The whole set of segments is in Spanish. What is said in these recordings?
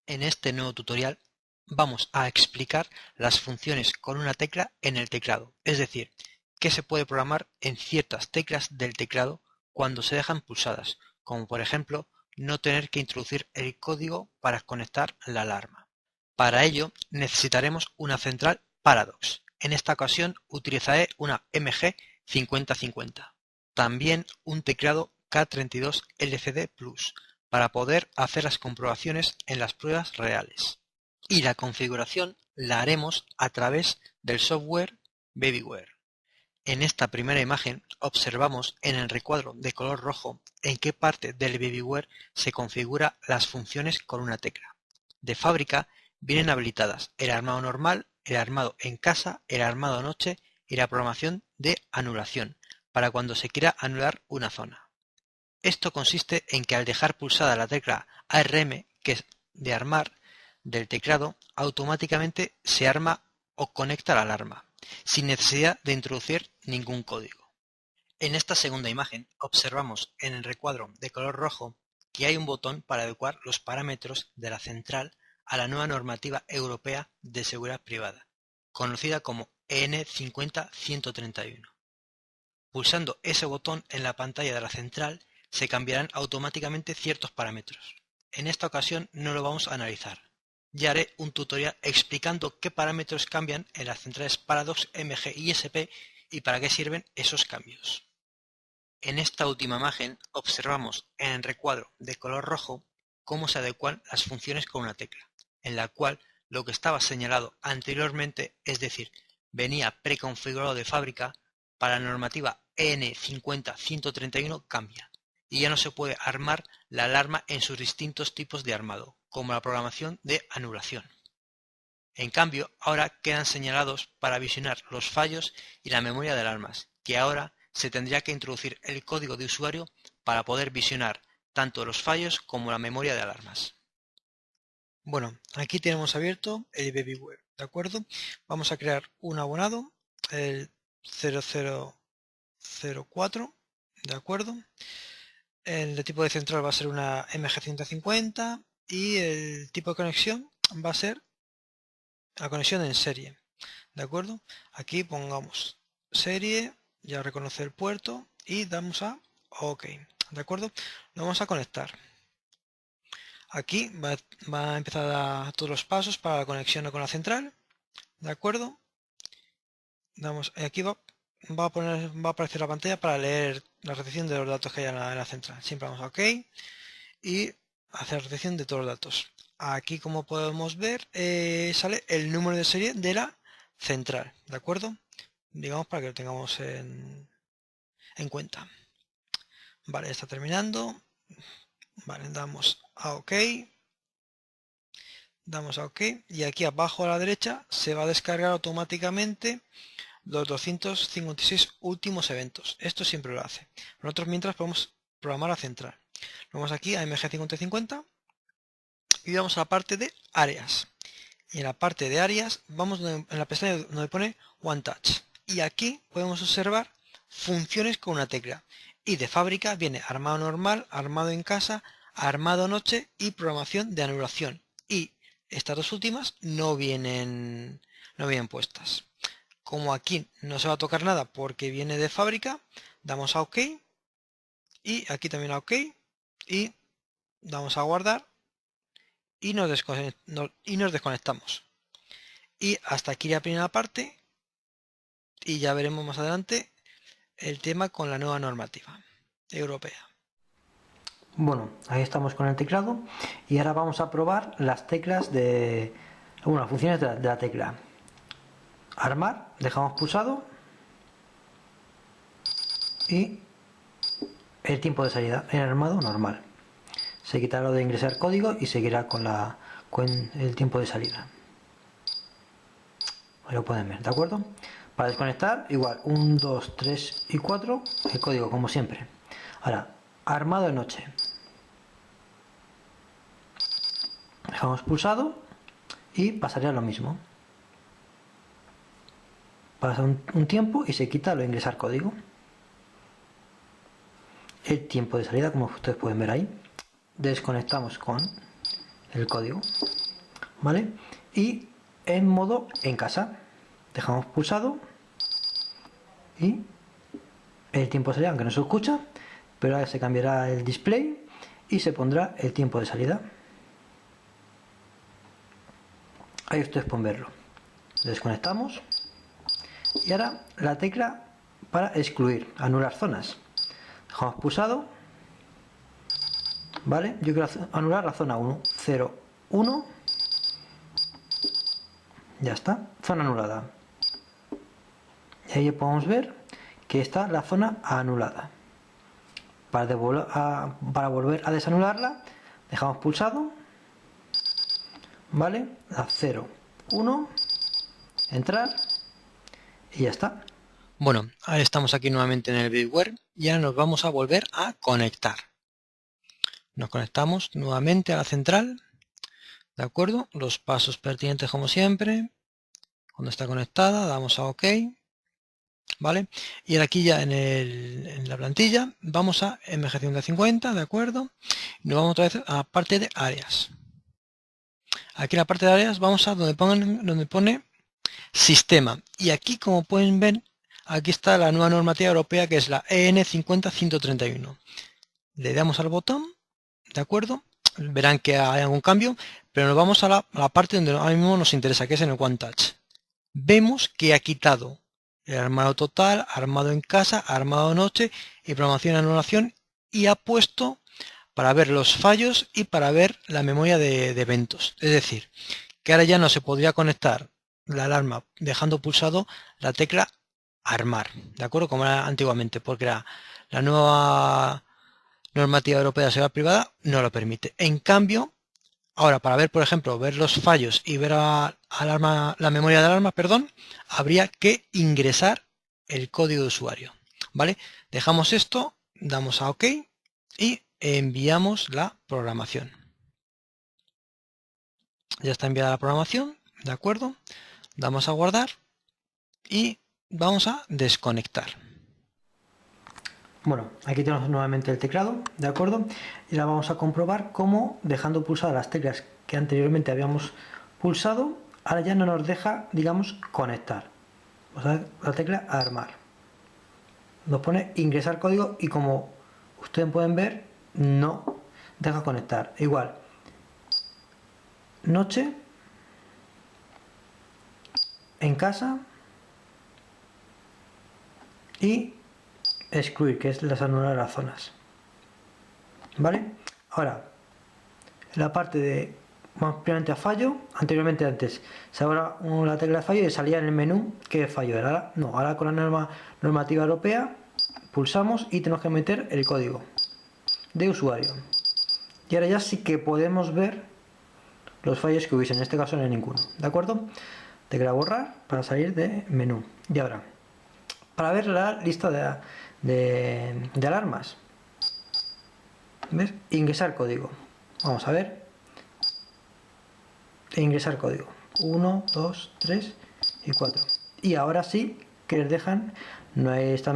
En este nuevo tutorial vamos a explicar las funciones con una tecla en el teclado, es decir, qué se puede programar en ciertas teclas del teclado cuando se dejan pulsadas, como por ejemplo no tener que introducir el código para conectar la alarma. Para ello necesitaremos una central Paradox. En esta ocasión utilizaré una MG5050. También un teclado K32 LCD Plus para poder hacer las comprobaciones en las pruebas reales. Y la configuración la haremos a través del software Babyware. En esta primera imagen observamos en el recuadro de color rojo en qué parte del Babyware se configura las funciones con una tecla. De fábrica vienen habilitadas el armado normal, el armado en casa, el armado noche y la programación de anulación, para cuando se quiera anular una zona. Esto consiste en que al dejar pulsada la tecla ARM, que es de armar, del teclado, automáticamente se arma o conecta la alarma, sin necesidad de introducir ningún código. En esta segunda imagen observamos en el recuadro de color rojo que hay un botón para adecuar los parámetros de la central a la nueva normativa europea de seguridad privada, conocida como EN 50131. Pulsando ese botón en la pantalla de la central se cambiarán automáticamente ciertos parámetros. En esta ocasión no lo vamos a analizar. Ya haré un tutorial explicando qué parámetros cambian en las centrales Paradox, MG y SP y para qué sirven esos cambios. En esta última imagen observamos en el recuadro de color rojo cómo se adecuan las funciones con una tecla, en la cual lo que estaba señalado anteriormente, es decir, venía preconfigurado de fábrica, para la normativa EN 50131 cambia, y ya no se puede armar la alarma en sus distintos tipos de armado, como la programación de anulación. En cambio, ahora quedan señalados para visionar los fallos y la memoria de alarmas, que ahora se tendría que introducir el código de usuario para poder visionar tanto los fallos como la memoria de alarmas. Bueno, aquí tenemos abierto el Babyware, ¿de acuerdo? Vamos a crear un abonado, el 0004, ¿de acuerdo? El tipo de central va a ser una MG150 y el tipo de conexión va a ser la conexión en serie, ¿de acuerdo? Aquí pongamos serie, ya reconoce el puerto y damos a OK, ¿de acuerdo? Lo vamos a conectar. Aquí va a empezar todos los pasos para la conexión con la central, ¿de acuerdo? Aquí va a aparecer la pantalla para leer la recepción de los datos que hay en la central. Siempre vamos a OK y hacer recepción de todos los datos. Aquí, como podemos ver, sale el número de serie de la central, ¿de acuerdo? Digamos para que lo tengamos en cuenta. Vale, está terminando. Vale, damos a OK. Damos a OK y aquí abajo a la derecha se va a descargar automáticamente los 256 últimos eventos. Esto siempre lo hace. Nosotros mientras podemos programar la central. Vamos aquí a MG5050 y vamos a la parte de áreas. Y en la parte de áreas vamos en la pestaña donde pone One Touch. Y aquí podemos observar funciones con una tecla. Y de fábrica viene armado normal, armado en casa, armado noche y programación de anulación. Y estas dos últimas no vienen puestas. Como aquí no se va a tocar nada porque viene de fábrica, damos a OK y aquí también a OK y damos a guardar y nos desconectamos. Y hasta aquí la primera parte y ya veremos más adelante el tema con la nueva normativa europea. Bueno, ahí estamos con el teclado y ahora vamos a probar las teclas de algunas funciones de la tecla. Armar, dejamos pulsado y el tiempo de salida en armado normal. Se quitará lo de ingresar código y seguirá con el tiempo de salida. Ahí lo pueden ver, ¿de acuerdo? Para desconectar, igual, 1, 2, 3 y 4, el código como siempre. Ahora, armado de noche. Dejamos pulsado y pasaría lo mismo. Pasa un tiempo y se quita lo de ingresar código. El tiempo de salida, como ustedes pueden ver ahí. Desconectamos con el código. ¿vale? Y en modo en casa. Dejamos pulsado y el tiempo de salida, aunque no se escucha, pero ahora se cambiará el display y se pondrá el tiempo de salida. Ahí ustedes pueden verlo. Desconectamos y ahora la tecla para excluir, anular zonas. Dejamos pulsado, ¿vale? Yo quiero anular la zona 1, 0, 1. Ya está, zona anulada. Y ahí podemos ver que está la zona anulada. Para volver a desanularla, dejamos pulsado, ¿vale? A 0, 1, entrar y ya está. Bueno, ahora estamos aquí nuevamente en el VMware y ahora nos vamos a volver a conectar. Nos conectamos nuevamente a la central, ¿de acuerdo? Los pasos pertinentes como siempre. Cuando está conectada, damos a OK, ¿vale? Y ahora aquí ya en la plantilla vamos a MG150, ¿de acuerdo? Y nos vamos otra vez a la parte de áreas. Aquí en la parte de áreas vamos a donde pone sistema. Y aquí, como pueden ver, aquí está la nueva normativa europea que es la EN 50131. Le damos al botón, ¿de acuerdo? Verán que hay algún cambio, pero nos vamos a la parte donde ahora mismo nos interesa, que es en el One Touch. Vemos que ha quitado el armado total, armado en casa, armado noche y programación y anulación, y ha puesto para ver los fallos y para ver la memoria de eventos. Es decir, que ahora ya no se podría conectar la alarma dejando pulsado la tecla armar, ¿de acuerdo? Como era antiguamente, porque la nueva normativa europea de seguridad privada no lo permite. En cambio, ahora para ver, por ejemplo, ver los fallos y ver la memoria de alarma, perdón, habría que ingresar el código de usuario, ¿vale? Dejamos esto, damos a OK y enviamos la programación. Ya está enviada la programación, ¿de acuerdo? Damos a guardar y vamos a desconectar. Bueno, aquí tenemos nuevamente el teclado, ¿de acuerdo? Y ahora vamos a comprobar cómo, dejando pulsadas las teclas que anteriormente habíamos pulsado, ahora ya no nos deja, digamos, conectar. Vamos a ver la tecla armar. Nos pone ingresar código y como ustedes pueden ver, no deja conectar. Igual, noche, en casa y excluir, que es las anular las zonas. ¿Vale? Ahora, la parte de, vamos primeramente a fallo. Antes se abra la tecla de fallo y salía en el menú qué fallo era. Ahora, no, ahora con la normativa europea pulsamos y tenemos que meter el código de usuario. Y ahora ya sí que podemos ver los fallos que hubiese. En este caso no hay ninguno, ¿de acuerdo? Tecla borrar para salir de menú. Y ahora, para ver la lista de alarmas, ¿ves? Ingresar código. Vamos a ver. Ingresar código. 1, 2, 3 y 4. Y ahora sí que les dejan. No está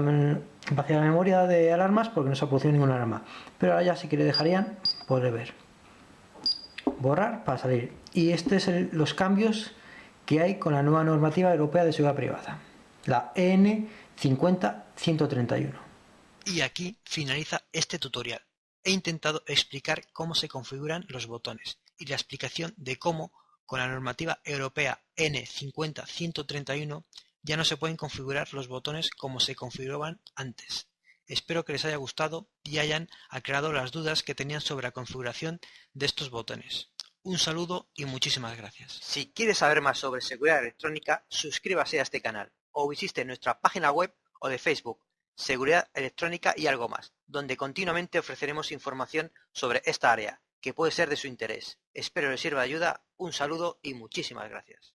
vacía la memoria de alarmas porque no se ha producido ninguna alarma. Pero ahora ya sí que le dejarían poder ver. Borrar para salir. Y este es los cambios que hay con la nueva normativa europea de seguridad privada. La EN 50131. Y aquí finaliza este tutorial. He intentado explicar cómo se configuran los botones y la explicación de cómo con la normativa europea N50131 ya no se pueden configurar los botones como se configuraban antes. Espero que les haya gustado y hayan aclarado las dudas que tenían sobre la configuración de estos botones. Un saludo y muchísimas gracias. Si quieres saber más sobre seguridad electrónica, suscríbase a este canal o visite nuestra página web o de Facebook, Seguridad Electrónica y algo más, donde continuamente ofreceremos información sobre esta área, que puede ser de su interés. Espero les sirva de ayuda, un saludo y muchísimas gracias.